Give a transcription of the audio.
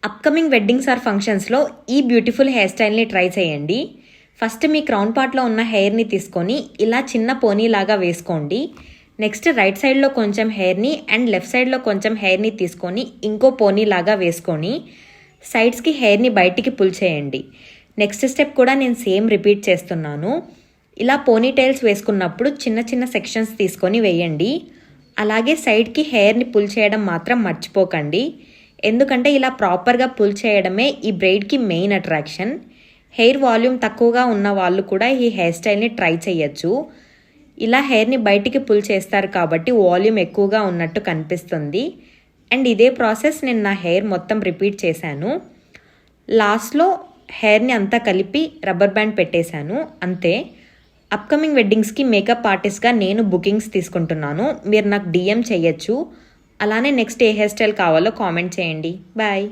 Upcoming weddings are ఫంక్షన్స్లో ఈ beautiful hair స్టైల్ని ట్రై చేయండి. ఫస్ట్ మీ క్రౌన్ పార్ట్లో ఉన్న హెయిర్ని తీసుకొని ఇలా చిన్న పోనీలాగా వేసుకోండి. నెక్స్ట్ రైట్ సైడ్లో కొంచెం హెయిర్ని అండ్ లెఫ్ట్ సైడ్లో కొంచెం హెయిర్ని తీసుకొని ఇంకో పోనీలాగా వేసుకొని సైడ్స్కి హెయిర్ని బయటికి పుల్ చేయండి. నెక్స్ట్ స్టెప్ కూడా నేను సేమ్ రిపీట్ చేస్తున్నాను. ఇలా పోనీ టైల్స్ వేసుకున్నప్పుడు చిన్న చిన్న సెక్షన్స్ తీసుకొని వేయండి. అలాగే సైడ్కి హెయిర్ని పుల్ చేయడం మాత్రం మర్చిపోకండి. ఎందుకంటే ఇలా ప్రాపర్గా పుల్ చేయడమే ఈ బ్రైడ్కి మెయిన్ అట్రాక్షన్. హెయిర్ వాల్యూమ్ తక్కువగా ఉన్న వాళ్ళు కూడా ఈ హెయిర్ స్టైల్ని ట్రై చేయొచ్చు. ఇలా హెయిర్ని బయటికి పుల్ చేస్తారు కాబట్టి వాల్యూమ్ ఎక్కువగా ఉన్నట్టు కనిపిస్తుంది. అండ్ ఇదే ప్రాసెస్ నేను నా హెయిర్ మొత్తం రిపీట్ చేశాను. లాస్ట్లో హెయిర్ని అంతా కలిపి రబ్బర్ బ్యాండ్ పెట్టేశాను, అంతే. అప్కమింగ్ వెడ్డింగ్స్కి మేకప్ ఆర్టిస్ట్గా నేను బుకింగ్స్ తీసుకుంటున్నాను. మీరు నాకు DM చేయొచ్చు. అలానే నెక్స్ట్ ఏ హెయిర్ స్టైల్ కావాలో కామెంట్ చేయండి. బాయ్.